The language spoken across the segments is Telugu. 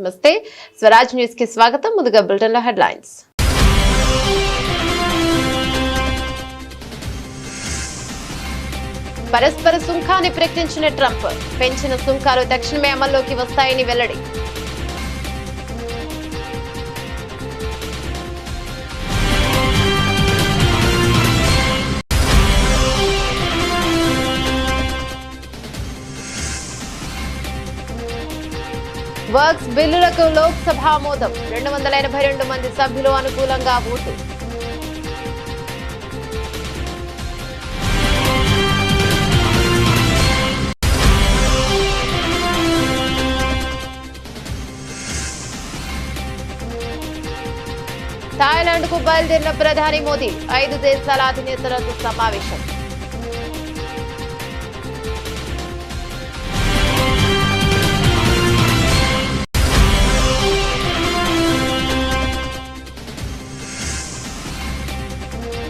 నమస్తే స్వరాజ్ న్యూస్ కి స్వాగతం. ముందుగా బులెటిన్ లో హెడ్లైన్స్. పరస్పర సుంకాన్ని ప్రకటించిన ట్రంప్, పెంచిన సుంకాలు తక్షణమే అమల్లోకి వస్తాయని వెల్లడి. వర్క్స్ బిల్లులకు లోక్సభ ఆమోదం, 282 మంది సభ్యులు అనుకూలంగా ఓటు. థాయిలాండ్ కు బయలుదేరిన ప్రధాని మోదీ, 5 దేశాల అధినేతలతో సమావేశం.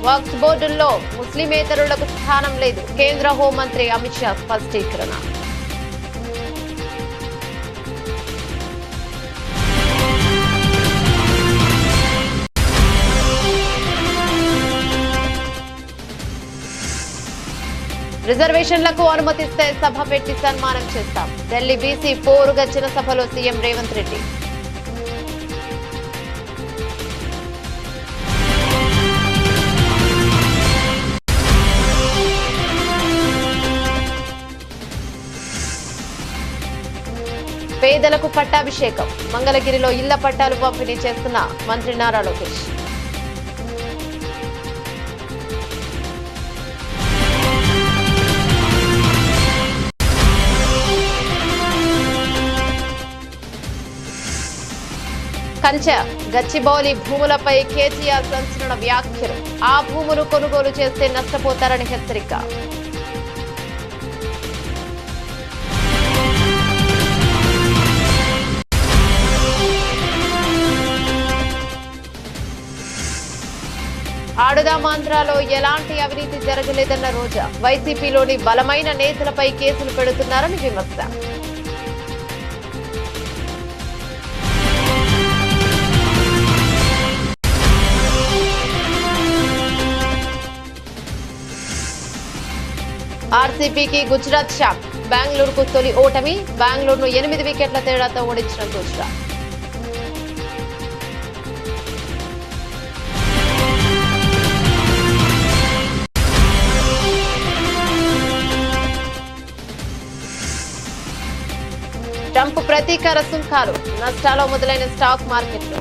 వక్ఫ్ బోర్డుల్లో ముస్లిమేతరులకు స్థానం లేదు, కేంద్ర హోంమంత్రి అమిత్ షా స్పష్టీకరణ. రిజర్వేషన్లకు అనుమతిస్తే సభ పెట్టి సన్మానం చేస్తాం, ఢిల్లీ బీసీ పోరుగచ్చిన సభలో సీఎం రేవంత్ రెడ్డి. పేదలకు పట్టాభిషేకం, మంగళగిరిలో ఇళ్ల పట్టాలు పంపిణీ చేస్తున్న మంత్రి నారా లోకేష్. కంచె గచ్చిబౌలి భూములపై కేసీఆర్ సంచలన వ్యాఖ్యలు, ఆ భూములు కొనుగోలు చేస్తే నష్టపోతారని హెచ్చరిక. ఆడుదామాంధ్రాలో ఎలాంటి అవినీతి జరగలేదన్న రోజా, వైసీపీలోని బలమైన నేతలపై కేసులు పెడుతున్నారని విమర్శ. ఆర్సీపీకి గుజరాత్ షాక్, బెంగళూరుకు తొలి ఓటమి, బెంగళూరును 8 వికెట్ల తేడాతో ఓడించిన గుజరాత్. ట్రంప్ ప్రతీకార సుంకాలు, నష్టాల్లో మొదలైన స్టాక్ మార్కెట్లు.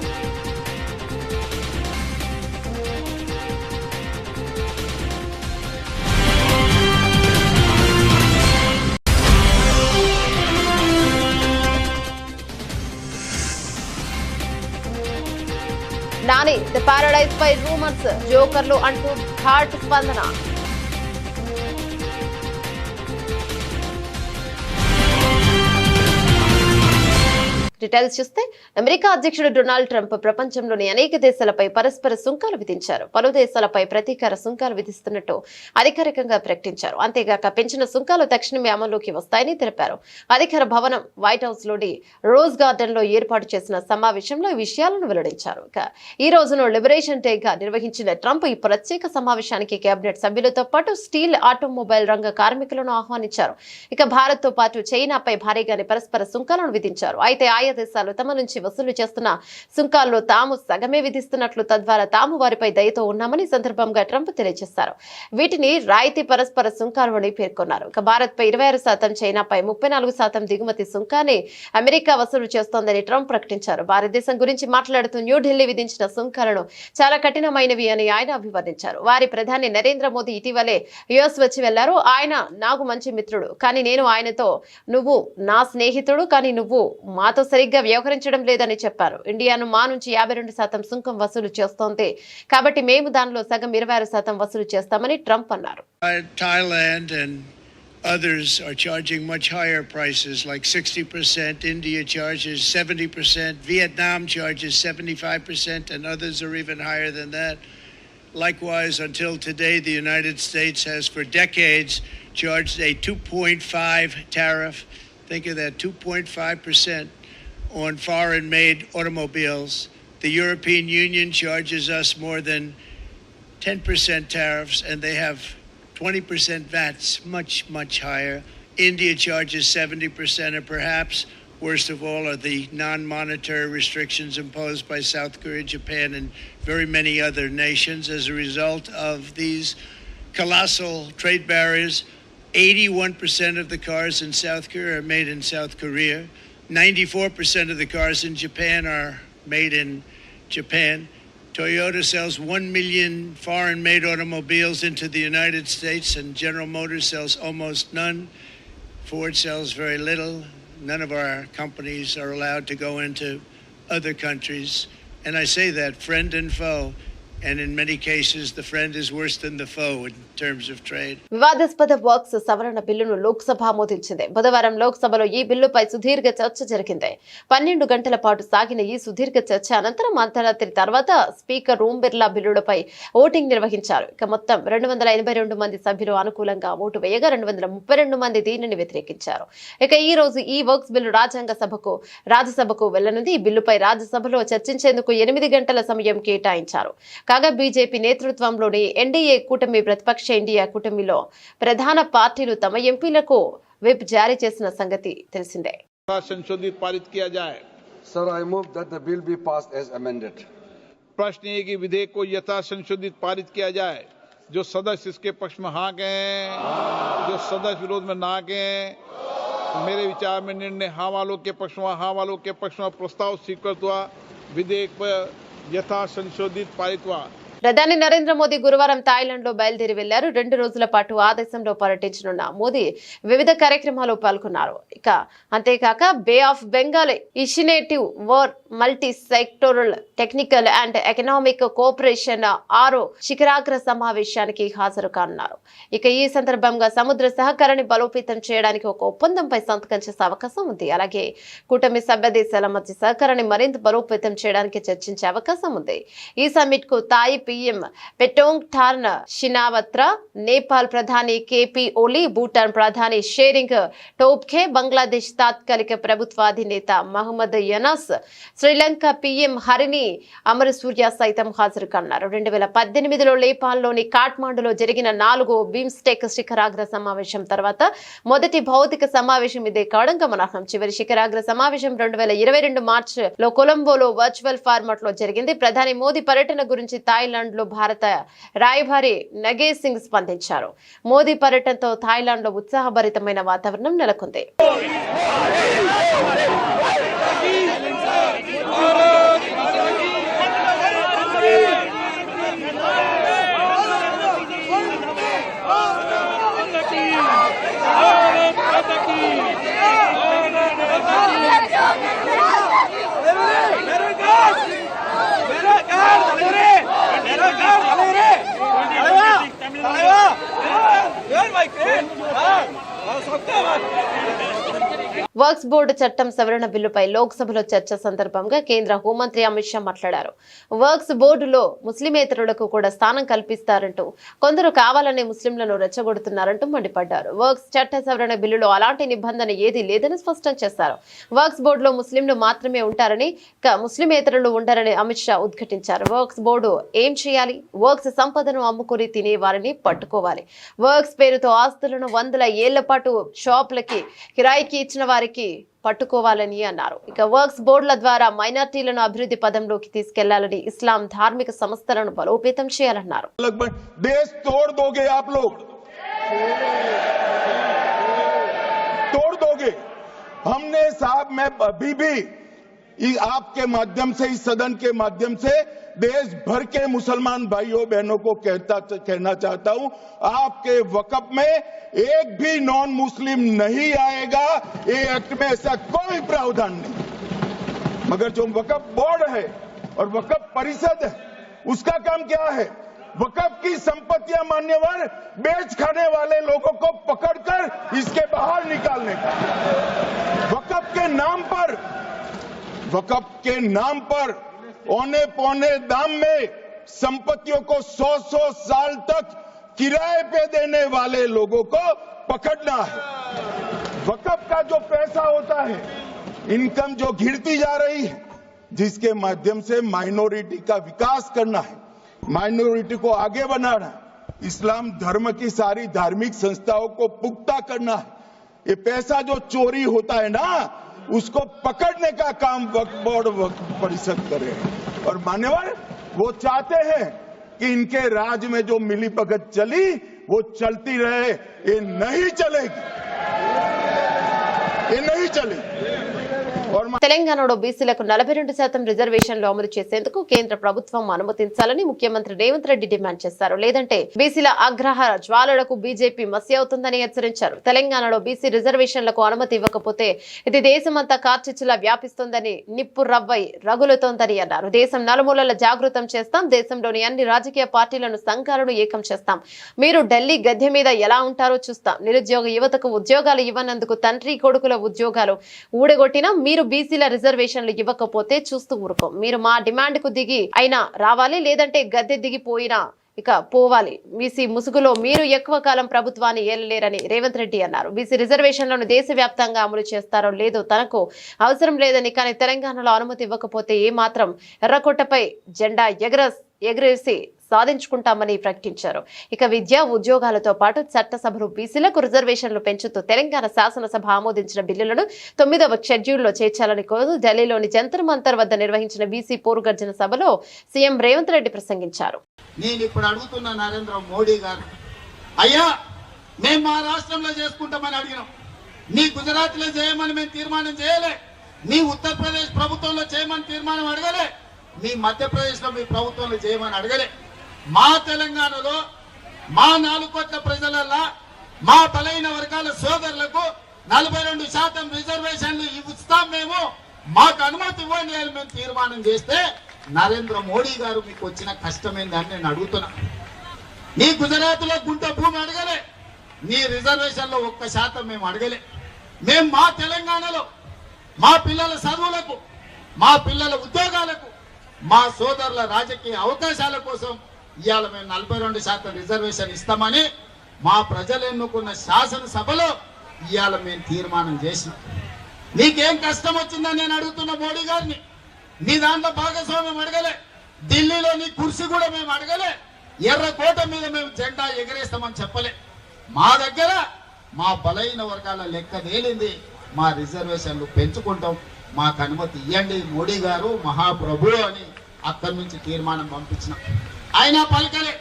నాని ది పారడైజ్ పై రూమర్స్, జోకర్లు అంటూ ఘాట్ స్పందన. డీటెయిల్స్ చూస్తే, అమెరికా అధ్యక్షుడు డొనాల్డ్ ట్రంప్ ప్రపంచంలోని అనేక దేశాలపై పరస్పర సుంకాలు విధించారు. పలు దేశాలపై ప్రతీకార సుంకాలు విధిస్తున్నట్టు అధికారికంగా ప్రకటించారు. అంతేగాక పెంచిన సుంకాలు తక్షణమే అమల్లోకి వస్తాయని తెలిపారు. అధికార భవనం వైట్ హౌస్ లోని రోజ్ గార్డెన్ లో ఏర్పాటు చేసిన సమావేశంలో ఈ విషయాలను వెల్లడించారు. ఇక ఈ రోజును లిబరేషన్ డేగా నిర్వహించిన ట్రంప్ ఈ ప్రత్యేక సమావేశానికి కేబినెట్ సభ్యులతో పాటు స్టీల్, ఆటోమొబైల్ రంగ కార్మికులను ఆహ్వానించారు. ఇక భారత్ తో పాటు చైనాపై భారీగానే పరస్పర సుంకాలను విధించారు. అయితే ఆయా దేశాలు తమ నుంచి వసూలు చేస్తున్న సుంకాల్లో తాము సగమే విధిస్తున్నట్లు, తద్వారా తాము వారిపై దయతో ఉన్నామని సందర్భంగా ట్రంప్ తెలియజేశారు. వీటిని రాయితీ పరస్పర సుంకాలు అని పేర్కొన్నారు. ఇక భారత్ పై 26%, చైనాపై 34% దిగుమతి సుంకాన్ని అమెరికా వసూలు చేస్తోందని ట్రంప్ ప్రకటించారు. భారతదేశం గురించి మాట్లాడుతూ న్యూఢిల్లీ విధించిన సుంకాలను చాలా కఠినమైనవి అని ఆయన అభివర్ణించారు. వారి ప్రధాని నరేంద్ర మోదీ ఇటీవలే యుఎస్ వచ్చి వెళ్లారు. ఆయన నాకు మంచి మిత్రుడు, కానీ నేను ఆయనతో, నువ్వు నా స్నేహితుడు, కానీ నువ్వు మాతో సరిగ్గా వ్యవహరించడం లేదని చెప్పారు. ఇండియాను మా నుంచి 52% సుంకం వసూలు చేస్తోంది, కాబట్టి మేము దానిలో సగం 26% వసూలు చేస్తామని ట్రంప్ అన్నారు. Thailand and others are charging much higher prices, like 60%. India charges 70%. Vietnam charges 75%, and others are even higher than that. Likewise, until today, the United States has for decades charged a 2.5 tariff. Think of that, 2.5% on foreign-made automobiles. The European Union charges us more than 10% tariffs, and they have 20% VATs, much, much higher. India charges 70%, and perhaps worst of all are the non-monetary restrictions imposed by South Korea, Japan, and very many other nations. As a result of these colossal trade barriers, 81% of the cars in South Korea are made in South Korea. 94% of the cars in Japan are made in Japan. Toyota sells 1 million foreign-made automobiles into the United States, and General Motors sells almost none. Ford sells very little. None of our companies are allowed to go into other countries. And I say that friend and foe. And in many cases, the friend is worse than the foe in terms of trade. వివాదాస్పద వర్క్స్ సవరణ బిల్లును లోక్సభ ఆమోదించింది. బుధవారం లోక్సభలో ఈ బిల్లుపై సుదీర్ఘ చర్చ జరిగింది. 12 గంటల పాటు సాగిన ఈ సుదీర్ఘ చర్చ అనంతరం అర్ధరాత్రి తర్వాత స్పీకర్ ఓం బిర్లా బిల్లుపై ఓటింగ్ నిర్వహించారు. ఇక మొత్తం 282 మంది సభ్యులు అనుకూలంగా ఓటు వేయగా 232 మంది దీనిని వ్యతిరేకించారు. ఇక ఈ రోజు ఈ వర్క్స్ బిల్లు రాజ్యసభకు వెళ్లనుంది. ఈ బిల్లుపై రాజ్యసభలో చర్చించేందుకు 8 గంటల సమయం కేటాయించారు. కాగా బీజేపీ నేతృత్వంలోని ఎన్డీఏ కూటమి ప్రతిపక్ష ఇండియా కూటమిలో ప్రధాన పార్టీలు తమ ఎంపీలకు విప్ జారీ చేసిన సంగతి తెలిసిందే. संशोधित पारित किया जाए. Sir, I move that the bill be passed as amended. प्रश्न ये कि विधेयक को यथा संशोधित पारित किया जाए. जो सदस्य इसके पक्ष में हाँ कहें, जो सदस्य विरोध में ना कहें. मेरे विचार में निर्णय हाँ वालों के पक्ष में प्रस्ताव स्वीकृत हुआ. विधेयक पर यथा संशोधित पारित हुआ. ప్రధాని నరేంద్ర మోదీ గురువారం థాయిలాండ్ లో బయలుదేరి వెళ్లారు. 2 రోజుల పాటు ఆ దేశంలో పర్యటించనున్న మోదీ వివిధ కార్యక్రమాల్లో పాల్గొన్నారు. ఇక అంతేకాక Bay of Bengal initiative for multi sectoral technical and economic cooperation 6 శిఖరాగ్ర సమావేశానికి హాజరు కానున్నారు. ఇక ఈ సందర్భంగా సముద్ర సహకారాన్ని బలోపేతం చేయడానికి ఒక ఒప్పందంపై సంతకం చేసే అవకాశం ఉంది. అలాగే కూటమి సభ్య దేశాల మధ్య సహకారాన్ని మరింత బలోపేతం చేయడానికి చర్చించే అవకాశం ఉంది. ఈ సమ్మిట్ కు Thai PM Paetongtarn Shinawatra, Nepal ప్రధాని కేపీ ఓలీ, భూటాన్ ప్రధాని షేరింగ్ టోబ్గే, బంగ్లాదేశ్ తాత్కాలిక ప్రభుత్వాధినేత మహమ్మద్ యనస్, శ్రీలంక పీఎం హరిని అమరసూర్య సైతం హాజరు కానున్నారు. 2018లో నేపాల్లోని కాఠ్మాండులో జరిగిన 4వ బిమ్స్టెక్ శిఖరాగ్ర సమావేశం తర్వాత మొదటి భౌతిక సమావేశం ఇదే కావడం గమనార్హం. చివరి శిఖరాగ్ర సమావేశం 2022 మార్చిలో కొలంబోలో వర్చువల్ ఫార్మాట్ లో జరిగింది. ప్రధాని మోదీ పర్యటన గురించి థాయిలాండ్ లో భారత రాయబారి నగే సింగ్ స్పందించారు. మోదీ పర్యటనతో థాయిలాండ్ లో ఉత్సాహభరితమైన వాతావరణం నెలకొంది. వర్క్స్ బోర్డు చట్టం సవరణ బిల్లుపై లోక్సభలో చర్చ సందర్భంగా కేంద్ర హోంమంత్రి అమిత్ షా మాట్లాడారు. వర్క్స్ బోర్డులో ముస్లిమేతరులకు కూడా స్థానం కల్పిస్తారంటూ కొందరు కావాలనే ముస్లింలను రెచ్చగొడుతున్నారంటూ మండిపడ్డారు. వర్క్స్ చట్ట సవరణ బిల్లులో అలాంటి నిబంధన ఏదీ లేదని స్పష్టం చేశారు. వర్క్స్ బోర్డులో ముస్లింలు మాత్రమే ఉంటారని, ముస్లిమేతరులు ఉండరని అమిత్ షా ఉద్ఘాటించారు. వర్క్స్ బోర్డు ఏం చేయాలి? వర్క్స్ సంపదను అమ్ముకుని తినే వారిని పట్టుకోవాలి. వర్క్స్ పేరుతో ఆస్తులను 100 ఏళ్ల పాటు షాపులకి కిరాయికి ఇచ్చిన వారికి పట్టుకోవాలని అన్నారు. ఇక వర్క్స్ బోర్డుల ద్వారా మైనార్టీలను అభివృద్ధి పదంలోకి తీసుకెళ్లాలని, ఇస్లాం ధార్మిక సంస్థలను బలోపేతం చేయాలన్నారు. देश तोड़ दोगे आप लोग, तोड़ दोगे. हमने साहब मैं अभी भी आपके माध्यम से, इस सदन के माध्यम से देश भर के मुसलमान भाइयों बहनों को कहना चाहता हूं, आपके वक़्फ में एक भी नॉन मुस्लिम नहीं आएगा. ये एक्ट में ऐसा कोई प्रावधान नहीं. मगर जो वक़्फ बोर्ड है और वक़्फ परिषद है, उसका काम क्या है? वक़्फ की संपत्तियां मान्यवर बेच खाने वाले लोगों को पकड़कर इसके बाहर निकालने का. वक़्फ के नाम पर औने पौने दाम में संपत्तियों को 100 साल तक किराए पे देने वाले लोगों को पकड़ना है. वक़्फ का जो पैसा होता है इनकम जो गिरती जा रही है, जिसके माध्यम से माइनॉरिटी का विकास करना है, माइनॉरिटी को आगे बढ़ाना है, इस्लाम धर्म की सारी धार्मिक संस्थाओं को पुख्ता करना है। ये पैसा जो चोरी होता है ना, उसको पकड़ने का काम वक्फ बोर्ड वक्फ परिषद करे। और मान्यवर, वो चाहते हैं कि इनके राज में जो मिलीभगत चली वो चलती रहे। ये नहीं चलेगी, ये नहीं चलेगी। తెలంగాణలో బీసీలకు 42% రిజర్వేషన్లు అమలు చేసేందుకు కేంద్ర ప్రభుత్వం అనుమతించాలని ముఖ్యమంత్రి రేవంత్ రెడ్డి డిమాండ్ చేశారు. లేదంటే బీసీల ఆగ్రహ జ్వాలలకు బీజేపీ మసి అవుతుందని హెచ్చరించారు. తెలంగాణలో బీసీ రిజర్వేషన్లకు అనుమతి ఇవ్వకపోతే ఇది దేశమంతా కార్చిచ్చులా వ్యాపిస్తుందని, నిప్పు రవ్వై రగులుతోందని అన్నారు. దేశం నలుమూలల జాగృతం చేస్తాం, దేశంలోని అన్ని రాజకీయ పార్టీలను సంఘాలను ఏకం చేస్తాం. మీరు ఢిల్లీ గద్దె మీద ఎలా ఉంటారో చూస్తాం. నిరుద్యోగ యువతకు ఉద్యోగాలు ఇవ్వనందుకు తండ్రి కొడుకుల ఉద్యోగాలు ఊడగొట్టినా మీరు బీసీల రిజర్వేషన్లు ఇవ్వకపోతే చూస్తూ ఊరుకోం. మీరు మా డిమాండ్ కు దిగి అయినా రావాలి, లేదంటే గద్దె దిగిపోయినా ఇక పోవాలి. బీసీ ముసుగులో మీరు ఎక్కువ కాలం ప్రభుత్వాన్ని ఏలలేరని రేవంత్ రెడ్డి అన్నారు. బీసీ రిజర్వేషన్లను దేశవ్యాప్తంగా అమలు చేస్తారో లేదో తనకు అవసరం లేదని, కానీ తెలంగాణలో అనుమతి ఇవ్వకపోతే ఏ మాత్రం ఎర్రకోటపై జెండా ఎగరేసి సాధించుకుంటామని ప్రకటించారు. ఇక విద్య, ఉద్యోగాలతో పాటు చట్టసభలు బీసీలకు రిజర్వేషన్లు పెంచుతూ తెలంగాణ శాసనసభ ఆమోదించిన బిల్లులను 9వ షెడ్యూల్లో చేర్చాలని కోరుతూ ఢిల్లీలోని జంతర్ మంతర్ వద్ద నిర్వహించిన బీసీ పోరుగర్జన సభలో సీఎం రేవంత్ రెడ్డి ప్రసంగించారు. నేను ఇప్పుడు అడుగుతున్న నరేంద్ర మోడీ గారు, అయ్యా మేము మా రాష్ట్రంలో చేసుకుంటామని అడిగినాం, నీ గుజరాత్ లో చేయమని మేము తీర్మానం చేయలే, నీ ఉత్తరప్రదేశ్ ప్రభుత్వంలో చేయమని తీర్మానం అడగలే, మీ మధ్యప్రదేశ్ లో మీ ప్రభుత్వంలో చేయమని అడగలే. మా తెలంగాణలో మా 4 కోట్ల ప్రజలల్లా మా బలైన వర్గాల సోదరులకు 42% రిజర్వేషన్లు ఇస్తాం, మేము మాకు అనుమతి ఇవ్వండి అని మేము తీర్మానం చేస్తే నరేంద్ర మోడీ గారు మీకు వచ్చిన కష్టమైందని నేను అడుగుతున్నా. నీ గుజరాత్ లో గుంట భూమి అడగలే, నీ రిజర్వేషన్లో 1% మేము అడగలే. మేము మా తెలంగాణలో మా పిల్లల చదువులకు, మా పిల్లల ఉద్యోగాలకు, మా సోదరుల రాజకీయ అవకాశాల కోసం ఇవాళ మేము 42% రిజర్వేషన్ ఇస్తామని మా ప్రజలు ఎన్నుకున్న శాసనసభలో ఇవాళ మేము తీర్మానం చేసినాం. నీకేం కష్టం వచ్చిందని నేను అడుగుతున్న మోడీ గారిని. నీ దాంట్లో భాగస్వామ్యం అడగలే, ఢిల్లీలో నీ కుర్చీ కూడా మేము అడగలే, ఎర్రకోట మీద మేము జెండా ఎగరేస్తామని చెప్పలే. మా దగ్గర మా బలైన వర్గాల లెక్క తేలింది, మా రిజర్వేషన్లు పెంచుకుంటాం, మాకు అనుమతి ఇవ్వండి మోడీ గారు మహాప్రభు అని అక్కడి నుంచి తీర్మానం పంపించిన. ఆయన పలకలే.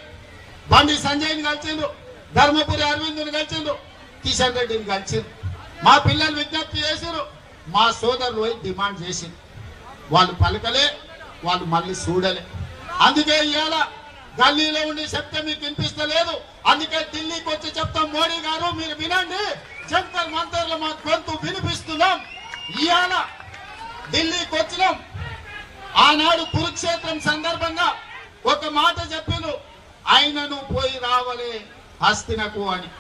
బండి సంజయ్ని కలిసిండు, ధర్మపురి అరవింద్ని కలిసిండు, కిషన్ రెడ్డిని కలిసిండు. మా పిల్లలు విజ్ఞప్తి చేసిరు, మా సోదరులు పోయి డిమాండ్ చేసిండు. వాళ్ళు పలకలే, వాళ్ళు మళ్ళీ చూడలే. అందుకే ఇవాళ గల్లీలో ఉండి చెప్తే మీకు వినిపిస్తలేదు, అందుకే ఢిల్లీకి వచ్చి చెప్తాం, మోడీ గారు మీరు వినండి, జంతర్ మంతర్లో మా గొంతు వినిపిస్తున్నాం. ఇవాళ ఢిల్లీకి వచ్చినాం. ఆనాడు కురుక్షేత్రం సందర్భంగా ఒక మాట చెప్పిను, ఆయనను పోయి రావలే హస్తినకు అని.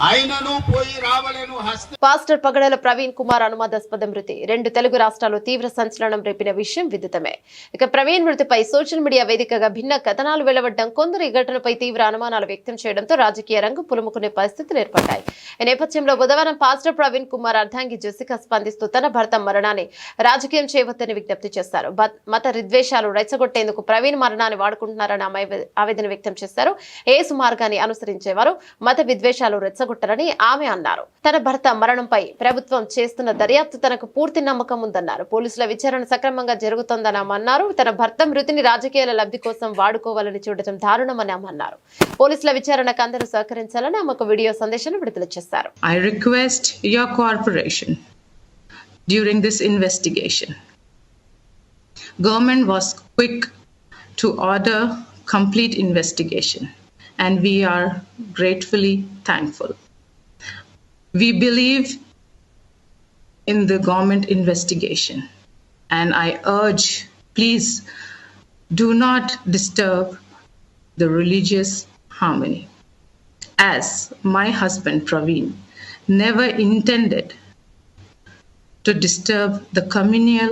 ఆయనను పోయి రావలేను హస్తి. పాస్టర్ పగడల ప్రవీణ్ కుమార్ అనుమానాస్పద మృతి 2 తెలుగు రాష్ట్రాల్లో తీవ్ర సంచలనం రేపిన విషయం విదితమే. ఇక ప్రవీణ్ మృతిపై సోషల్ మీడియా వేదికగా భిన్న కథనాలు వెలువడడం, కొందరు ఈ ఘటనపై తీవ్ర అనుమానాలు వ్యక్తం చేయడంతో రాజకీయ రంగు పులుముకునే పరిస్థితులు ఏర్పడ్డాయి. ఈ నేపథ్యంలో బుధవారం పాస్టర్ ప్రవీణ్ కుమార్ అర్ధాంగి జెసికా స్పందిస్తూ తన భర్త మరణాన్ని రాజకీయం చేయవద్దని విజ్ఞప్తి చేశారు. మత విద్వేషాలు రెచ్చగొట్టేందుకు ప్రవీణ్ మరణాన్ని వాడుకుంటున్నారని ఆవేదన వ్యక్తం చేశారు. ఏసు మార్గాన్ని అనుసరించేవారు మత విద్వేషాలు రెచ్చగొట్టరని ఆమె అన్నారు. తన భర్త మరణంపై ప్రభుత్వం చేస్తున్న దర్యాప్తు తనకు పూర్తి నమ్మకం ఉందన్నారు. పోలీసుల విచారణ సక్రమంగా జరుగుతోందని ఆమె అన్నారు. తన భర్త మృతిని రాజకీయాల లబ్ధి కోసం వాడుకోవాలని చూడటం దారుణమని ఆమె అన్నారు. పోలీసుల విచారణకు అందరూ సహకరించాలని ఆమె ఒక వీడియో సందేశాన్ని విడుదల చేశారు. I request your cooperation during this investigation. Government was quick to order complete investigation, and we are gratefully thankful. We believe in the government investigation, and I urge, please do not disturb the religious harmony, as my husband Praveen never intended to disturb the communal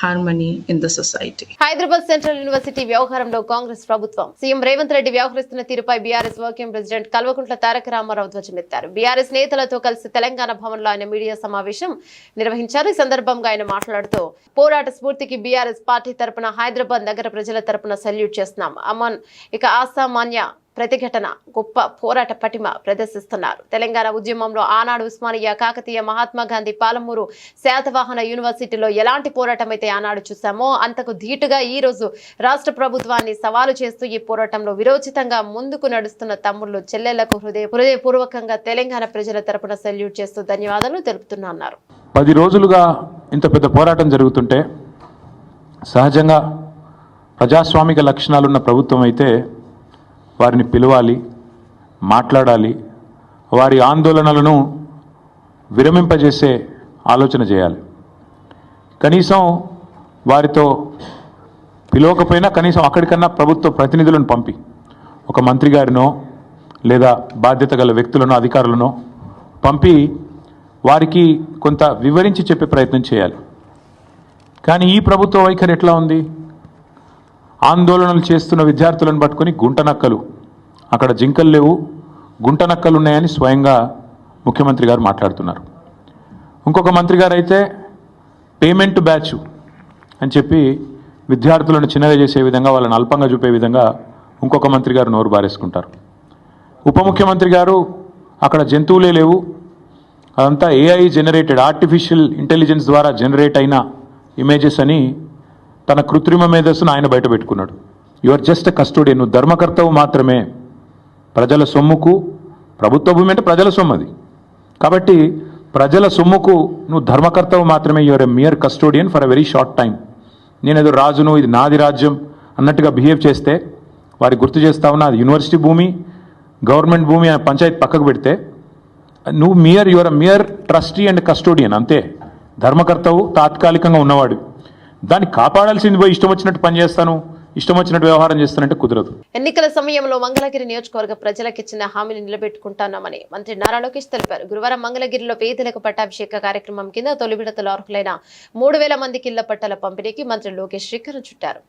harmony in the society. Hyderabad central university వ్యవహారంలో కాంగ్రెస్ ప్రభుత్వం సీఎం రేవంత్ రెడ్డి వ్యవహరిస్తున్న తీరుపై BRS working president Kalvakuntla Taraka Ramarao ధ్వజమెత్తారు. బీఆర్ఎస్ నేతలతో కలిసి తెలంగాణ భవన్లో ఆయన మీడియా సమావేశం నిర్వహించారు. ఈ సందర్భంగా ఆయన మాట్లాడుతూ పోరాట స్ఫూర్తికి బీఆర్ఎస్ పార్టీ తరపున హైదరాబాద్ నగర ప్రజల తరపున సెల్యూట్ చేస్తున్నాం. అమన్ ఇక అసామాన్య ప్రతిఘటన గొప్ప పోరాట పటిమ ప్రదర్శిస్తున్నారు. తెలంగాణ ఉద్యమంలో ఆనాడు ఉస్మానియా, కాకతీయ, మహాత్మా గాంధీ, పాలమూరు, శాతవాహన యూనివర్సిటీలో ఎలాంటి పోరాటం అయితే ఆనాడు చూసామో అంతకు ధీటుగా ఈ రోజు రాష్ట్ర ప్రభుత్వాన్ని సవాలు చేస్తూ ఈ పోరాటంలో విరోచితంగా ముందుకు నడుస్తున్న తమ్ముళ్లు, చెల్లెళ్లకు హృదయపూర్వకంగా తెలంగాణ ప్రజల తరపున సెల్యూట్ చేస్తూ ధన్యవాదాలు తెలుపుతున్నారు. 10 రోజులుగా ఇంత పెద్ద పోరాటం జరుగుతుంటే సహజంగా ప్రజాస్వామిక లక్షణాలున్న ప్రభుత్వం అయితే వారిని పిలవాలి, మాట్లాడాలి, వారి ఆందోళనలను విరమింపజేసే ఆలోచన చేయాలి. కనీసం వారితో పిలవకపోయినా కనీసం అక్కడికన్నా ప్రభుత్వ ప్రతినిధులను పంపి ఒక మంత్రి గారినో లేదా బాధ్యత గల వ్యక్తులను, అధికారులను పంపి వారికి కొంత వివరించి చెప్పే ప్రయత్నం చేయాలి. కానీ ఈ ప్రభుత్వ వైఖరి ఎట్లా ఉంది? ఆందోళనలు చేస్తున్న విద్యార్థులను పట్టుకొని గుంటనక్కలు, అక్కడ జింకలు లేవు, గుంటనక్కలు ఉన్నాయని స్వయంగా ముఖ్యమంత్రి గారు మాట్లాడుతున్నారు. ఇంకొక మంత్రి గారు అయితే పేమెంట్ బ్యాచ్ అని చెప్పి విద్యార్థులను చిన్నగా చేసే విధంగా, వాళ్ళని అల్పంగా చూపే విధంగా ఇంకొక మంత్రి గారు నోరు బారేసుకుంటారు. ఉప ముఖ్యమంత్రి గారు అక్కడ జంతువులే లేవు, అదంతా ఏఐ జనరేటెడ్, ఆర్టిఫిషియల్ ఇంటెలిజెన్స్ ద్వారా జనరేట్ అయిన ఇమేజెస్ అని తన కృత్రిమ మేధస్సును ఆయన బయట పెట్టుకున్నాడు. You are just a custodian, నువ్వు ధర్మకర్తవు మాత్రమే. ప్రజల సొమ్ముకు, ప్రభుత్వ భూమి అంటే ప్రజల సొమ్ము అది, కాబట్టి ప్రజల సొమ్ముకు నువ్వు ధర్మకర్తవు మాత్రమే. You are a mere custodian for a very short time. నేనేదో రాజును, ఇది నాది రాజ్యం అన్నట్టుగా బిహేవ్ చేస్తే వారికి గుర్తు చేస్తా ఉన్నా, అది యూనివర్సిటీ భూమి, గవర్నమెంట్ భూమి అనే పంచాయతీ పక్కకు పెడితే నువ్వు you are a mere trustee and custodian, అంతే. ధర్మకర్తవు తాత్కాలికంగా ఉన్నవాడు, దాన్ని కాపాడాల్సింది పోయి ఇష్టం వచ్చినట్టు పనిచేస్తాను, ఇష్టం వచ్చినట్టు వ్యవహారం చేస్తానంటే కుదరదు. ఎన్నికల సమయంలో మంగళగిరి నియోజకవర్గ ప్రజలకు ఇచ్చిన హామీని నిలబెట్టుకుంటామని మంత్రి నారా లోకేష్ తెలిపారు. గురువారం మంగళగిరిలో పేదలకు పట్టాభిషేక కార్యక్రమం కింద తొలి విడతలో అర్హులైన 3000 మందికి ఇళ్ల పట్టాల పంపిణీకి మంత్రి లోకేష్ శ్రీకారం చుట్టారు.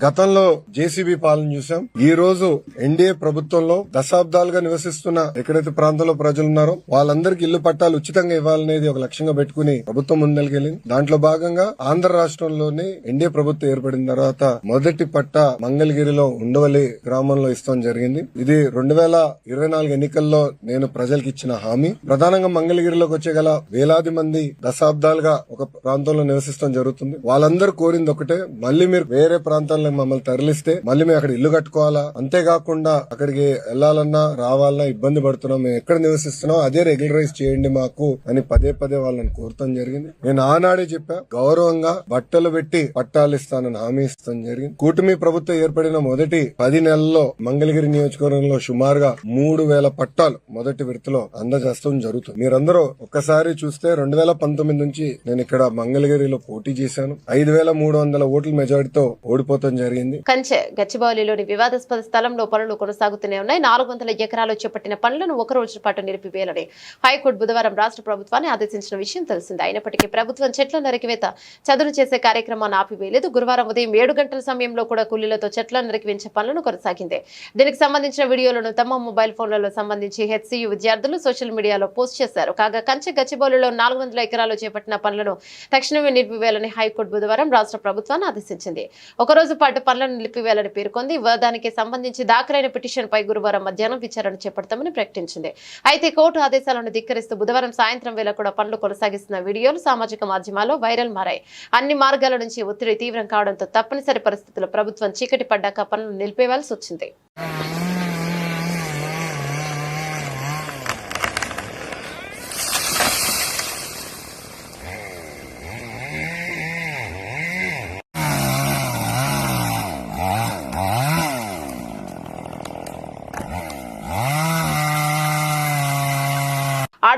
గతంలో జేసీబీ పాలన చూసాం. ఈ రోజు ఎన్డీఏ ప్రభుత్వంలో దశాబ్దాలుగా నివసిస్తున్న ఎక్కడైతే ప్రాంతంలో ప్రజలు ఉన్నారో వాళ్ళందరికీ ఇల్లు పట్టాలు ఉచితంగా ఇవ్వాలనేది ఒక లక్ష్యంగా పెట్టుకుని ప్రభుత్వం ముందెలికెళ్ళింది. దాంట్లో భాగంగా ఆంధ్ర రాష్ట్రంలోనే ఎన్డీఏ ప్రభుత్వం ఏర్పడిన తర్వాత మొదటి పట్ట మంగళగిరిలో ఉండవల్లి గ్రామంలో ఇస్తాం జరిగింది. ఇది 2024 ఎన్నికల్లో నేను ప్రజలకు ఇచ్చిన హామీ. ప్రధానంగా మంగళగిరిలోకి వచ్చే గల వేలాది మంది దశాబ్దాలుగా ఒక ప్రాంతంలో నివసిస్తాం జరుగుతుంది. వాళ్ళందరూ కోరింది ఒకటే, మళ్ళీ మీరు వేరే ప్రాంతాల్లో మమ్మల్ని తరలిస్తే మళ్ళీ మేము అక్కడ ఇల్లు కట్టుకోవాలా, అంతేకాకుండా అక్కడికి వెళ్లాలన్నా రావాలన్నా ఇబ్బంది పడుతున్నాం, మేము ఎక్కడ నివసిస్తున్నాం అదే రెగ్యులరైజ్ చేయండి మాకు అని పదే వాళ్ళని కోరటం జరిగింది. నేను ఆనాడే చెప్పా, గౌరవంగా బట్టలు పెట్టి పట్టాలు ఇస్తానని హామీ ఇస్తాం జరిగింది. కూటమి ప్రభుత్వం ఏర్పడిన మొదటి 10 నెలల్లో మంగళగిరి నియోజకవర్గంలో సుమారుగా 3000 పట్టాలు మొదటి విడతలో అందజేస్తాం జరుగుతుంది. మీరందరూ ఒక్కసారి చూస్తే 2019 నుంచి నేను ఇక్కడ మంగళగిరిలో పోటీ చేశాను. 5300 ఓట్ల మెజారిటీతో ఓడిపోతాం జరిగింది. కంచె గచ్చిబౌలిలోని వివాదాస్పద స్థలంలో పనులు కొనసాగుతూనే ఉన్నాయి. 400 ఎకరాలు చేపట్టిన పనులను ఒక రోజు పాటు నిలిపివేయాలని హైకోర్టు బుధవారం రాష్ట్ర ప్రభుత్వాన్ని ఆదేశించిన విషయం తెలిసింది. అయినప్పటికీ ప్రభుత్వం చెట్ల నరికివేత చదును చేసే కార్యక్రమాన్ని ఆపివేయలేదు. గురువారం ఉదయం 7 గంటల సమయంలో కూడా కూలీలతో చెట్ల నరికివేయించే పనులను కొనసాగింది. దీనికి సంబంధించిన వీడియోలను తమ మొబైల్ ఫోన్లలో సంబంధించి హెచ్సియు విద్యార్థులు సోషల్ మీడియాలో పోస్ట్ చేశారు. కాగా కంచె గచ్చిబౌలిలో 400 ఎకరాలు చేపట్టిన పనులను తక్షణమే నిలిపివేయాలని హైకోర్టు బుధవారం రాష్ట్ర ప్రభుత్వాన్ని ఆదేశించింది. ఒకరోజు పాటు పనులను నిలిపివేయాలని పేర్కొంది. దానికి సంబంధించి దాఖలైన పిటిషన్ పై గురువారం మధ్యాహ్నం విచారణ చేపడతామని ప్రకటించింది. అయితే కోర్టు ఆదేశాలను ధిక్కరిస్తూ బుధవారం సాయంత్రం వేళ కూడా పనులు కొనసాగిస్తున్న వీడియోలు సామాజిక మాధ్యమాల్లో వైరల్ మారాయి. అన్ని మార్గాల నుంచి ఒత్తిడి తీవ్రం కావడంతో తప్పనిసరి పరిస్థితుల్లో ప్రభుత్వం చీకటి పడ్డాక పనులు నిలిపివేయాల్సి వచ్చింది.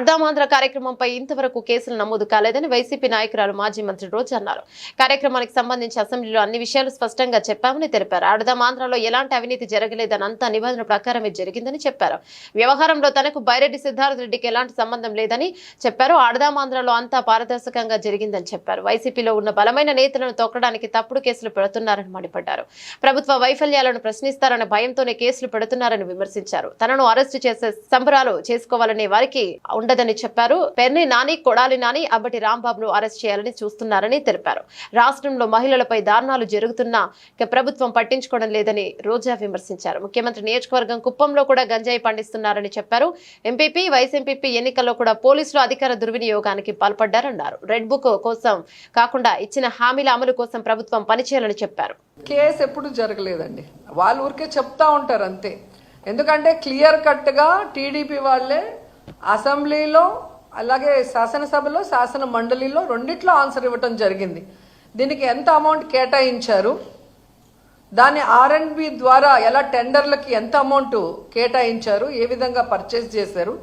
ఆడదామాంధ్ర కార్యక్రమంపై ఇంతవరకు కేసులు నమోదు కాలేదని వైసీపీ నాయకురాలు మాజీ మంత్రి రోజా అన్నారు. కార్యక్రమానికి సంబంధించి అసెంబ్లీలో అన్ని విషయాలు స్పష్టంగా చెప్పామని తెలిపారు. ఆడదామాంధ్రలో ఎలాంటి అవినీతి జరగలేదని అంతా నిబంధన ప్రకారమే జరిగిందని చెప్పారు. వ్యవహారంలో తనకు బైరెడ్డి సిద్ధార్థ రెడ్డికి ఎలాంటి సంబంధం లేదని చెప్పారు. ఆడదామాంధ్రలో అంతా పారదర్శకంగా జరిగిందని చెప్పారు. వైసీపీలో ఉన్న బలమైన నేతలను తొక్కడానికి తప్పుడు కేసులు పెడుతున్నారని మండిపడ్డారు. ప్రభుత్వ వైఫల్యాలను ప్రశ్నిస్తారన్న భయంతోనే కేసులు పెడుతున్నారని విమర్శించారు. తనను అరెస్టు చేసే సంబరాలు చేసుకోవాలనే వారికి ఉండదని చెప్పారు. పెర్ని నాని, కొడాలి నాని, అబ్బటి రాంబాబును అరెస్ట్ చేయాలని చూస్తున్నారని తెలిపారు. రాష్ట్రంలో మహిళలపై దారుణాలు జరుగుతున్నా ప్రభుత్వం పట్టించుకోవడం లేదని రోజా విమర్శించారు. ముఖ్యమంత్రి నియోజకవర్గం కుప్పంలో కూడా గంజాయి పండిస్తున్నారని చెప్పారు. ఎంపీపీ, వైస్ ఎంపీపీ ఎన్నికల్లో కూడా పోలీసులు అధికార దుర్వినియోగానికి పాల్పడ్డారన్నారు. రెడ్ బుక్ కోసం కాకుండా ఇచ్చిన హామీల అమలు కోసం ప్రభుత్వం పనిచేయాలని చెప్పారు. కేసు ఎప్పుడు జరగలేదండి, వాళ్ళు ఊరికే చెప్తా ఉంటారు అంతే. ఎందుకంటే క్లియర్ కట్గా టీడీపీ వాళ్ళే అసెంబ్లీలో అలాగే శాసనసభలో శాసన మండలిలో రెండిట్లో ఆన్సర్ ఇవ్వటం జరిగింది. దీనికి ఎంత అమౌంట్ కేటాయించారు, దాన్ని R&B ద్వారా ఎలా టెండర్లకి ఎంత అమౌంట్ కేటాయించారు, ఏ విధంగా పర్చేస్ చేశారు,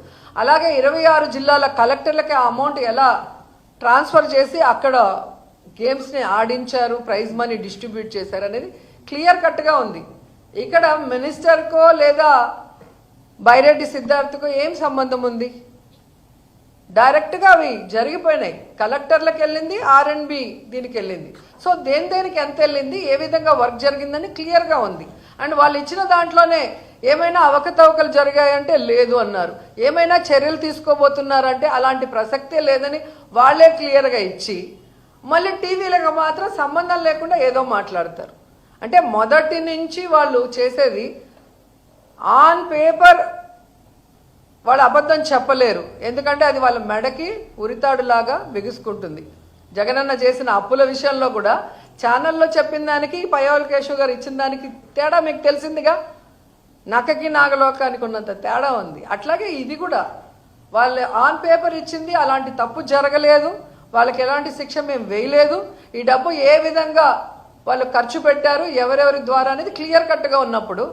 అలాగే 26 జిల్లాల కలెక్టర్లకి ఆ అమౌంట్ ఎలా ట్రాన్స్ఫర్ చేసి అక్కడ గేమ్స్ని ఆడించారు, ప్రైజ్ మనీ డిస్ట్రిబ్యూట్ చేశారు అనేది క్లియర్ కట్గా ఉంది. ఇక్కడ మినిస్టర్కో లేదా బైరెడ్డి సిద్ధార్థకో ఏం సంబంధం ఉంది? డైరెక్ట్గా అవి జరిగిపోయినాయి. కలెక్టర్లకు వెళ్ళింది, R&B దీనికి వెళ్ళింది. సో దేనికి ఎంత వెళ్ళింది, ఏ విధంగా వర్క్ జరిగిందని క్లియర్గా ఉంది. అండ్ వాళ్ళు ఇచ్చిన దాంట్లోనే ఏమైనా అవకతవకలు జరిగాయంటే లేదు అన్నారు. ఏమైనా చర్యలు తీసుకోబోతున్నారంటే అలాంటి ప్రసక్తే లేదని వాళ్ళే క్లియర్గా ఇచ్చి మళ్ళీ టీవీలకు మాత్రం సంబంధం లేకుండా ఏదో మాట్లాడతారు. అంటే మొదటి నుంచి వాళ్ళు చేసేది ఆన్ పేపర్ వాళ్ళు అబద్ధం చెప్పలేరు. ఎందుకంటే అది వాళ్ళ మెడకి ఉరితాడులాగా బిగుసుకుంటుంది. జగనన్న చేసిన అప్పుల విషయంలో కూడా ఛానల్లో చెప్పిన దానికి పయ్యావుల కేశవ్ గారు ఇచ్చిన దానికి తేడా మీకు తెలిసిందిగా. నక్కకి నాగలోకానికి ఉన్నంత తేడా ఉంది. అట్లాగే ఇది కూడా వాళ్ళు ఆన్ పేపర్ ఇచ్చింది, అలాంటి తప్పు జరగలేదు, వాళ్ళకి ఎలాంటి శిక్ష మేము వేయలేదు, ఈ డబ్బు ఏ విధంగా వాళ్ళు ఖర్చు పెట్టారు, ఎవరెవరి ద్వారా అనేది క్లియర్ కట్గా ఉన్నప్పుడు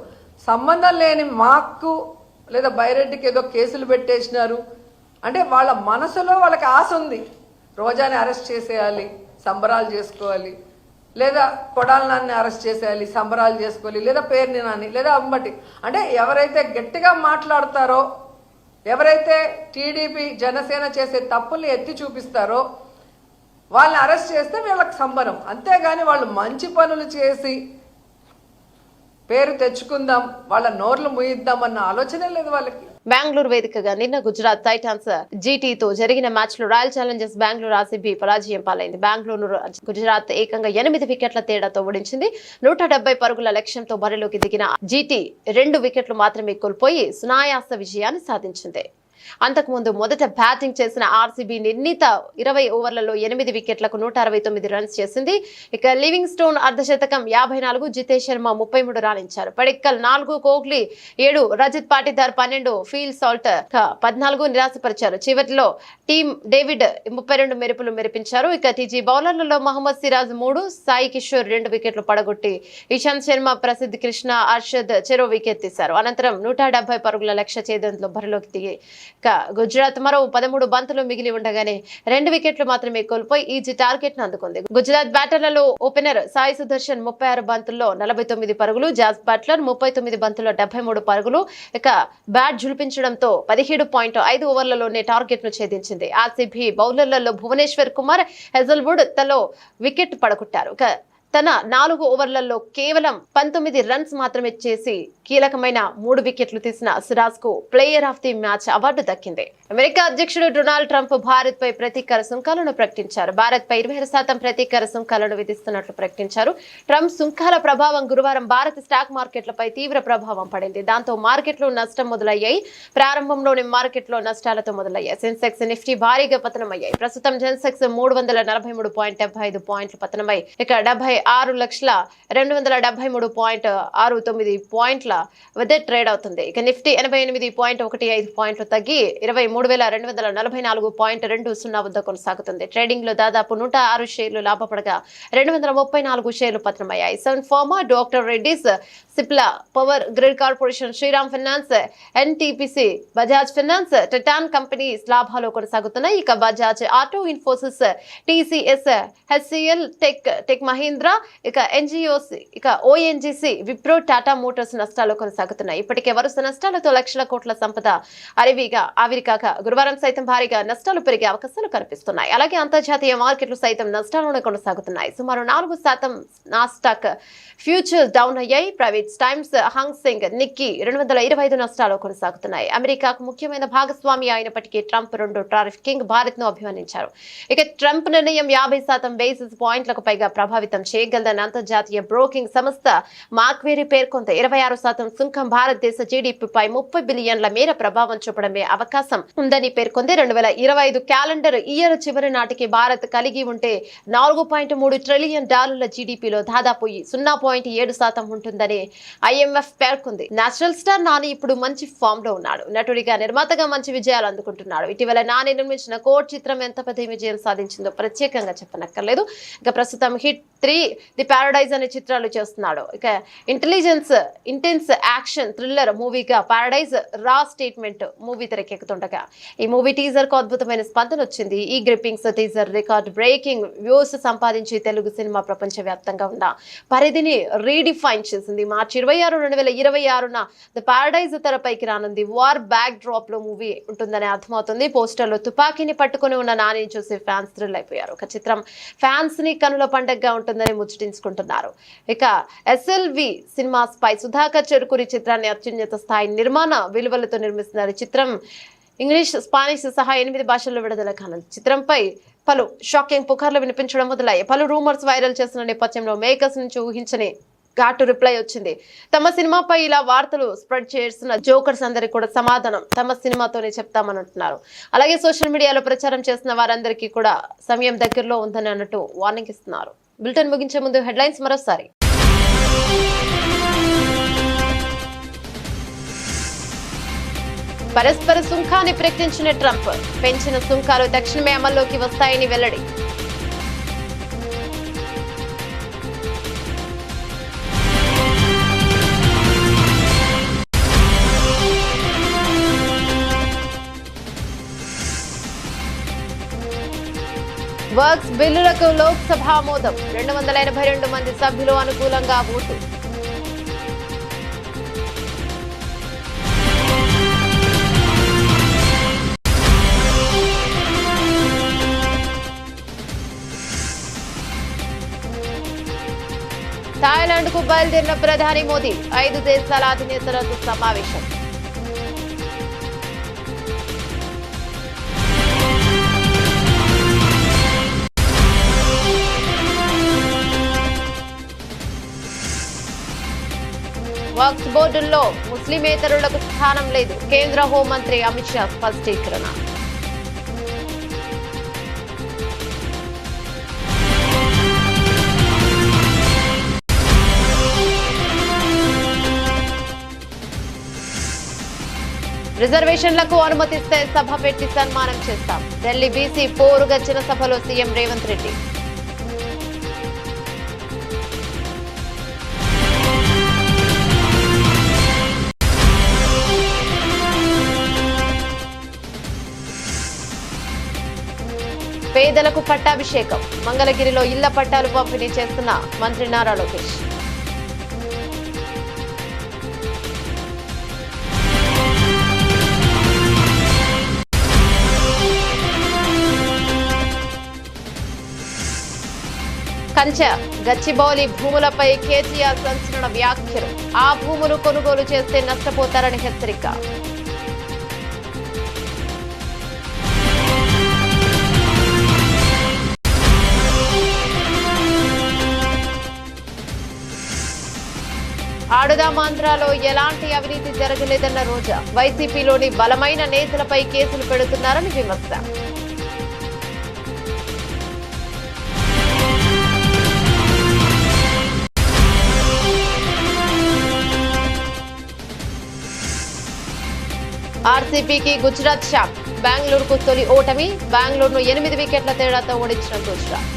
సంబంధం లేని మాకు లేదా బైరెడ్డికి ఏదో కేసులు పెట్టేసినారు అంటే వాళ్ళ మనసులో వాళ్ళకి ఆశ ఉంది. రోజాని అరెస్ట్ చేసేయాలి, సంబరాలు చేసుకోవాలి, లేదా కొడాలి నాన్ని అరెస్ట్ చేసేయాలి, సంబరాలు చేసుకోవాలి, లేదా పేర్ని నాని లేదా అంబటి. అంటే ఎవరైతే గట్టిగా మాట్లాడతారో, ఎవరైతే టీడీపీ జనసేన చేసే తప్పుల్ని ఎత్తి చూపిస్తారో వాళ్ళని అరెస్ట్ చేస్తే వీళ్ళకి సంబరం. అంతేగాని వాళ్ళు మంచి పనులు చేసి పేరు తెచ్చుకుందాం, వాళ్ళ నోర్లు ముయిద్దాం అన్న ఆలోచనే లేదు వాళ్ళకి. బెంగళూరు వేదికగా నిన్న గుజరాత్ టైటాన్స్ జీటీతో జరిగిన మ్యాచ్ లో రాయల్ ఛాలెంజర్స్ బెంగళూరు RCB పరాజయం పాలైంది. బెంగళూరు గుజరాత్ ఏకంగా 8 వికెట్ల తేడాతో ఓడించింది. 170 పరుగుల లక్ష్యంతో బరిలోకి దిగిన జీటీ 2 వికెట్లు మాత్రమే కోల్పోయి సునాయాస విజయాన్ని సాధించింది. అంతకుముందు మొదట బ్యాటింగ్ చేసిన RCB నిర్ణీత 20 ఓవర్లలో 8 వికెట్లకు 169 రన్స్ చేసింది. ఇక లివింగ్ స్టోన్ అర్ధశతకం 54, జితేష్ శర్మ 33 రాణించారు. పడిక్కల్ 4, కోహ్లీ 7, రజిత్ పాటిదార్ 12, ఫీల్ సాల్ట్ 14 నిరాశపరిచారు. చివరిలో టీమ్ డేవిడ్ 32 మెరుపులు మెరిపించారు. ఇక టీజీ బౌలర్లలో మహమ్మద్ సిరాజ్ 3, సాయి కిషోర్ 2 వికెట్లు పడగొట్టి ఇషాంత్ శర్మ, ప్రసిద్ధ్ కృష్ణ, అర్షద్ చెరో వికెట్ తీశారు. అనంతరం 170 పరుగుల లక్ష్య ఛేదంలో బరిలోకి దిగి గుజరాత్ మరో 13 బంతులు మిగిలి ఉండగానే 2 వికెట్లు మాత్రమే కోల్పోయి ఈజీ టార్గెట్ ను అందుకుంది. గుజరాత్ బ్యాటర్లలో ఓపెనర్ సాయి సుదర్శన్ 36 బంతుల్లో 49 పరుగులు, జాస్ బట్లర్ 39 బంతుల్లో 73 పరుగులు. ఇక బ్యాట్ జులిపించడంతో 17.5 ఓవర్లలోనే టార్గెట్ ను ఛేదించింది. RCB బౌలర్లలో భువనేశ్వర్ కుమార్, హెజల్వుడ్ తలో వికెట్ పడగొట్టారు. తన 4 ఓవర్లలో కేవలం 19 రన్స్ మాత్రమే చేసి కీలకమైన 3 వికెట్లు తీసిన సిరాజ్ కు player of the match award దక్కింది. అమెరికా అధ్యక్షుడు డొనాల్డ్ ట్రంప్ భారత్ పై ప్రతీకార సుంకాలను ప్రకటించారు. భారత్ పై 26% ప్రతీకార సుంకాలను విధిస్తున్నట్లు ప్రకటించారు. ట్రంప్ సుంకాల ప్రభావం గురువారం భారత స్టాక్ మార్కెట్లపై తీవ్ర ప్రభావం పడింది. దాంతో మార్కెట్లు నష్టం మొదలయ్యాయి. ప్రారంభంలోని మార్కెట్లో నష్టాలతో మొదలయ్యాయి. సెన్సెక్స్, నిఫ్టీ భారీగా పతనమయ్యాయి. ప్రస్తుతం సెన్సెక్స్ 343.75 పాయింట్లు పతనమై ఇక 76,273.69 పాయింట్ల వద్ద ట్రేడ్ అవుతుంది. ఇక నిఫ్టీ 88.15 పాయింట్లు తగ్గి 3244.20 వద్ద కొనసాగుతుంది. ట్రేడింగ్ లో దాదాపు 106 షేర్లు లాభపడగా 234 షేర్లు పతనమయ్యాయి. సన్ ఫార్మా, డాక్టర్ రెడ్డిస్, సిప్లా, పవర్ గ్రిడ్ కార్పొరేషన్, శ్రీరామ్ ఫైనాన్స్, ఎన్టీపీసీ, బజాజ్ ఫైనాన్స్, టైటాన్ కంపెనీస్ లాభాలు కొనసాగుతున్నాయి. ఇక బజాజ్ ఆటో, ఇన్ఫోసిస్, టీసీఎస్, హెచ్సిఎల్, టెక్ మహీంద్రా, ఇక ఎన్జిఓసి, ఇక ఓఎన్జీసీ, విప్రో, టాటా మోటార్స్ నష్టాలు కొనసాగుతున్నాయి. ఇప్పటికే వరుస నష్టాలతో లక్షల కోట్ల సంపద ఆవిరికాక గురువారం సైతం భారీగా నష్టాలు పెరిగే అవకాశాలు కనిపిస్తున్నాయి. అలాగే అంతర్జాతీయ మార్కెట్లు సైతం నష్టాలను కొనసాగుతున్నాయి. సుమారు 4% నాస్డాక్ ఫ్యూచర్స్ డౌన్ అయ్యాయి. ప్రైవేట్ టైమ్స్, హంగ్ సెంగ్, నిక్కీ 225 నష్టాలు కొనసాగుతున్నాయి. అమెరికాకు ముఖ్యమైన భాగస్వామి అయినప్పటికీ ట్రంప్ రెండో టారిఫ్ కింగ్ భారత్ ను అభివర్ణించారు. ఇక ట్రంప్ నిర్ణయం 50% బేసిస్ పాయింట్లకు పైగా ప్రభావితం చేయగలదని అంతర్జాతీయ బ్రోకింగ్ సంస్థ మాక్వేరీ పేర్కొంది. 26% సుంకం భారతదేశ జీడీపీపై 30 బిలియన్ల మేర ప్రభావం చూపడమే అవకాశం ఉందని పేర్కొంది. 2025 క్యాలెండర్ ఇయర్ చివరి నాటికి భారత్ కలిగి ఉంటే $4.3 ట్రిలియన్ జీడీపీలో దాదాపు 0.7% ఉంటుందని ఐఎంఎఫ్ పేర్కొంది. నేషనల్ స్టార్ నాని ఇప్పుడు మంచి ఫామ్ లో ఉన్నాడు. నటుడిగా, నిర్మాతగా మంచి విజయాలు అందుకుంటున్నాడు. ఇటీవల నాని నిర్మించిన కోట్ చిత్రం ఎంత పెద్ద విజయం సాధించిందో ప్రత్యేకంగా చెప్పనక్కర్లేదు. ఇక ప్రస్తుతం హిట్ 3, ది పారడైజ్ అనే చిత్రాలు చేస్తున్నాడు. ఇక ఇంటెన్స్ యాక్షన్ థ్రిల్లర్ మూవీగా పారడైజ్ రా స్టేట్మెంట్ మూవీ తెరకెక్కుతుండగా ఈ మూవీ టీజర్ కు అద్భుతమైన స్పందన వచ్చింది. ఈ గ్రిప్పింగ్స్ టీజర్ రికార్డ్ బ్రేకింగ్ వ్యూస్ సంపాదించి తెలుగు సినిమా ప్రపంచ వ్యాప్తంగా ఉన్న పరిధిని రీడిఫైన్ చేసింది. మార్చి 26, 2026న ది పారడైజ్ తెరపైకి రానుంది. వార్ బ్యాక్ డ్రాప్ లో మూవీ ఉంటుందని అర్థమవుతుంది. పోస్టర్ లో తుపాకీని పట్టుకుని ఉన్న నానిని చూసి ఫ్యాన్స్ థ్రిల్ అయిపోయారు. ఒక చిత్రం ఫ్యాన్స్ ని కనుల పండగగా ఉంటుందని ముచ్చటించుకుంటున్నారు. ఇక ఎస్ఎల్వి సినిమాస్ పై సుధాకర్ చెరుకూరి చిత్రాన్ని అత్యున్నత స్థాయి నిర్మాణ విలువలతో నిర్మిస్తున్నారు. చిత్రం ఇంగ్లీష్, స్పానిష్ సహా 8 భాషల్లో విడుదల కానుంది. చిత్రంపై పలు షాకింగ్ పుకార్లు వినిపించడం మొదలయ్యాయి. పలు రూమర్స్ వైరల్ చేసిన నేపథ్యంలో మేకర్స్ నుంచి ఊహించని ఘాటు రిప్లై వచ్చింది. తమ సినిమాపై ఇలా వార్తలు స్ప్రెడ్ చేస్తున్న జోకర్స్ అందరికి కూడా సమాధానం తమ సినిమాతోనే చెప్తామని అంటున్నారు. అలాగే సోషల్ మీడియాలో ప్రచారం చేస్తున్న వారందరికీ కూడా సమయం దగ్గరలో ఉందని అన్నట్టు వార్నింగ్ ఇస్తున్నారు. బులెటిన్ ముగించే ముందు హెడ్లైన్స్ మరోసారి. పరస్పర సుంకాన్ని ప్రకటించిన ట్రంప్, పెంచిన సుంకాలు తక్షణమే అమల్లోకి వస్తాయని వెల్లడి. వర్క్స్ బిల్లులకు లోక్సభ ఆమోదం, 282 మంది సభ్యులు అనుకూలంగా ఓటు. థాయిలాండ్ కు బయలుదేరిన ప్రధాని మోదీ, 5 దేశాల అధినేతలతో సమావేశం. వక్ఫ్ బోర్డుల్లో ముస్లిమేతరులకు స్థానం లేదు, కేంద్ర హోంమంత్రి అమిత్ షా స్పష్టీకరణ. రిజర్వేషన్లకు అనుమతిస్తే సభ పెట్టి సన్మానం చేస్తాం. ఢిల్లీ బీసీ పోరుగచ్చిన సభలో సీఎం రేవంత్ రెడ్డి. పేదలకు పట్టాభిషేకం, మంగళగిరిలో ఇళ్ల పట్టాలు పంపిణీ చేస్తున్న మంత్రి నారా లోకేష్. కంచె గచ్చిబౌలి భూములపై కేసీఆర్ సంచలన వ్యాఖ్యలు, ఆ భూములు కొనుగోలు చేస్తే నష్టపోతారని హెచ్చరిక. ఆడుదామాంధ్రాలో ఎలాంటి అవినీతి జరగలేదన్న రోజా, వైసీపీలోని బలమైన నేతలపై కేసులు పెడుతున్నారని విమర్శ. ఆర్సీపీకి గుజరాత్ షాక్, బెంగళూరుకు తొలి ఓటమి. బెంగళూరును 8 వికెట్ల తేడాతో ఓడించిన గుజరాత్.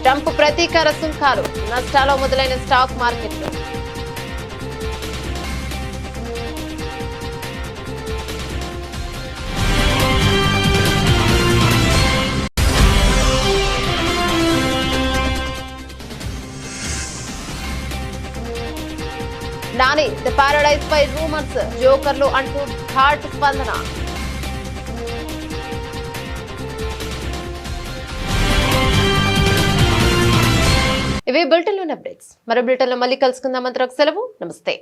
ట్రంప్ ప్రతీకార సుంకాలు. నష్టాల్లో మొదలైన స్టాక్ మార్కెట్లు. నాని ది పారడైజ్ పై రూమర్స్. జోకర్లు అంటూ ఘాట్ స్పందన. ఇవి బులెటిన్లోని అప్డేట్స్. మరో బులెటిన్లో మళ్ళీ కలుసుకుందాం. అంతవరకు సెలవు. నమస్తే.